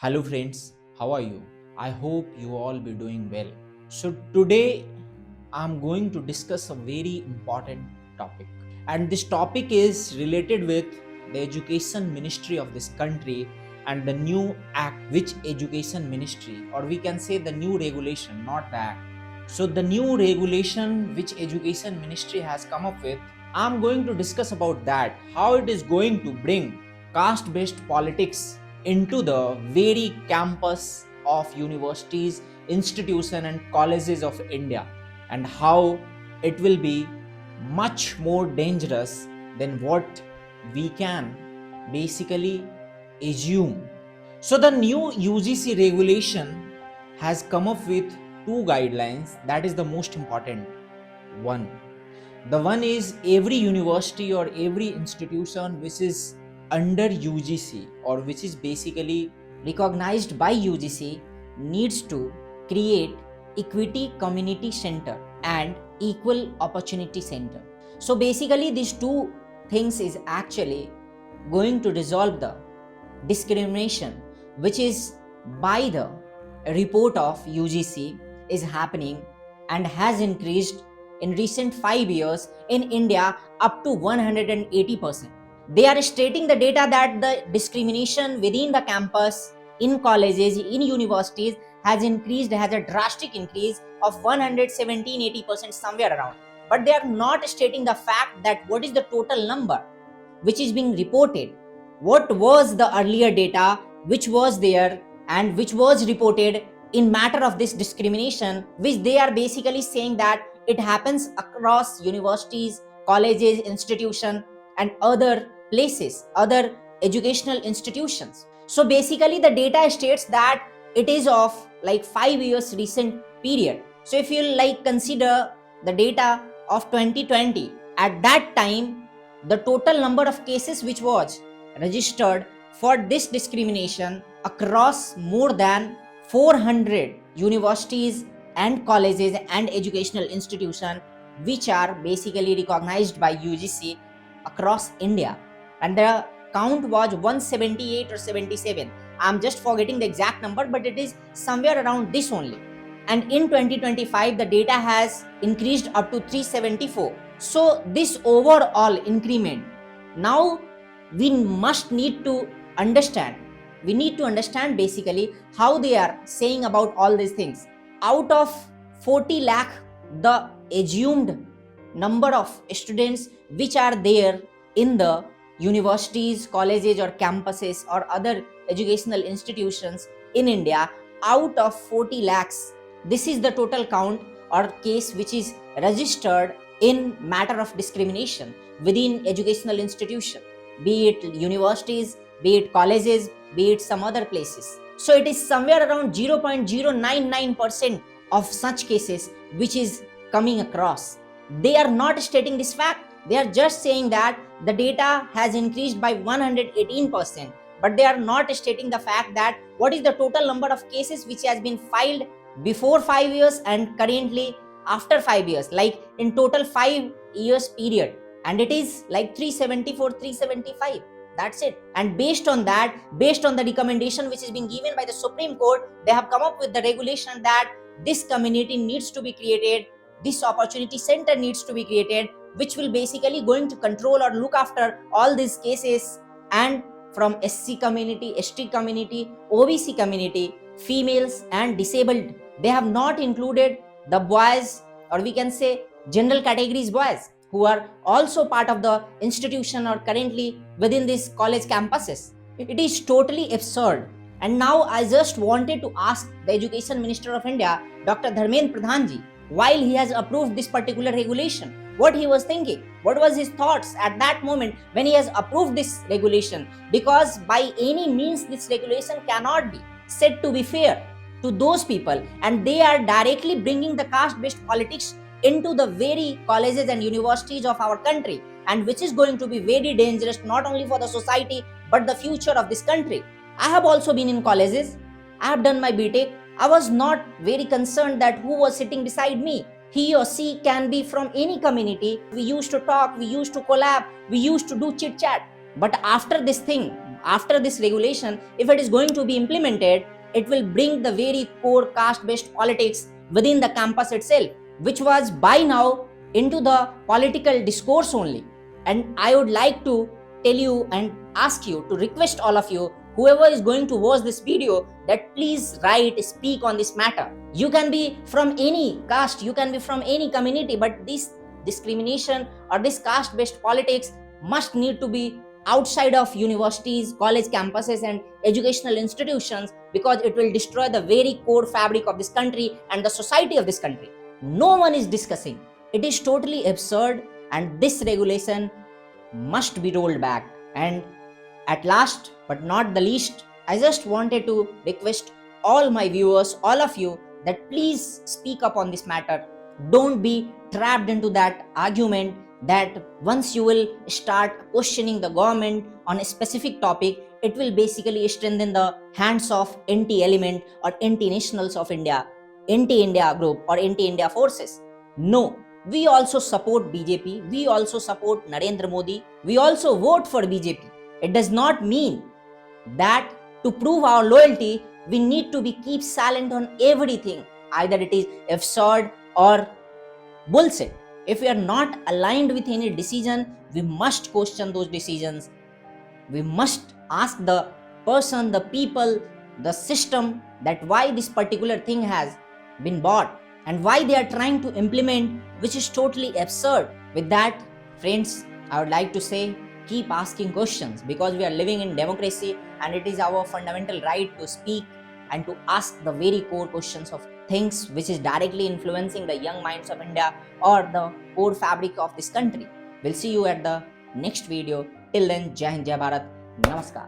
Hello friends, how are you? I hope you all be doing well. So today I'm going to discuss a very important topic. And this topic is related with the education ministry of this country and the new act which education ministry, or we can say the new regulation, not the act. So the new regulation which education ministry has come up with, I'm going to discuss about that, how it is going to bring caste based politics into the very campus of universities, institutions and colleges of India, and how it will be much more dangerous than what we can basically assume. So the new UGC regulation has come up with two guidelines, that is the most important one. The one is every university or every institution which is under UGC or which is basically recognized by UGC needs to create equity community center and equal opportunity center. So basically these two things is actually going to resolve the discrimination which is by the report of UGC is happening and has increased in recent 5 years in India up to 180%. They are stating the data that the discrimination within the campus, in colleges, in universities has increased, has a drastic increase of 117-80% somewhere around. But they are not stating the fact that what is the total number which is being reported. What was the earlier data which was there and which was reported in matter of this discrimination, which they are basically saying that it happens across universities, colleges, institutions and other places, other educational institutions. So basically the data states that it is of like 5 years recent period. So if you like consider the data of 2020, at that time the total number of cases which was registered for this discrimination across more than 400 universities and colleges and educational institutions which are basically recognized by UGC across India, and the count was 178 or 77. I'm just forgetting the exact number, but it is somewhere around this only. And in 2025 the data has increased up to 374. So this overall increment, now we must need to understand, we need to understand basically how they are saying about all these things. Out of 40 lakh, the assumed number of students which are there in the universities, colleges or campuses or other educational institutions in India, out of 40 lakhs, this is the total count or case which is registered in matter of discrimination within educational institution, be it universities, be it colleges, be it some other places. So it is somewhere around 0.099% of such cases which is coming across. They are not stating this fact. They are just saying that the data has increased by 118%, but they are not stating the fact that what is the total number of cases which has been filed before 5 years and currently after 5 years, like in total 5 years period, and it is like 374, 375. That's it. And based on that, based on the recommendation which is being given by the Supreme Court, they have come up with the regulation that this community needs to be created, this opportunity center needs to be created, which will basically going to control or look after all these cases, and from SC community, ST community, OBC community, females and disabled. They have not included the boys, or we can say general categories boys, who are also part of the institution or currently within these college campuses. It is totally absurd. And now I just wanted to ask the Education Minister of India, Dr. Dharmendra Pradhanji, while he has approved this particular regulation, what he was thinking, what was his thoughts at that moment when he has approved this regulation, because by any means this regulation cannot be said to be fair to those people, and they are directly bringing the caste based politics into the very colleges and universities of our country, and which is going to be very dangerous not only for the society but the future of this country. I have also been in colleges, I have done my BTech. I was not very concerned that who was sitting beside me. He or she can be from any community. We used to talk, we used to collab, we used to do chit chat. But after this thing, after this regulation, if it is going to be implemented, it will bring the very core caste-based politics within the campus itself, which was by now into the political discourse only. And I would like to tell you and ask you to request all of you, whoever is going to watch this video, that please write, speak on this matter. You can be from any caste, you can be from any community, but this discrimination or this caste based politics must need to be outside of universities, college campuses and educational institutions, because it will destroy the very core fabric of this country and the society of this country. No one is discussing. It is totally absurd, and this regulation must be rolled back. And at last but not the least, I just wanted to request all my viewers, all of you, that please speak up on this matter. Don't be trapped into that argument that once you will start questioning the government on a specific topic, it will basically strengthen the hands of anti-element or anti-nationals of India, anti-India group or anti-India forces. No, we also support BJP, we also support Narendra Modi, we also vote for BJP. It does not mean that to prove our loyalty, we need to be keep silent on everything, either it is absurd or bullshit. If we are not aligned with any decision, we must question those decisions. We must ask the person, the people, the system, that why this particular thing has been bought and why they are trying to implement, which is totally absurd. With that, friends, I would like to say, keep asking questions, because we are living in democracy and it is our fundamental right to speak and to ask the very core questions of things which is directly influencing the young minds of India or the core fabric of this country. We'll see you at the next video. Till then, Jai Hind, Jai Bharat, Namaskar.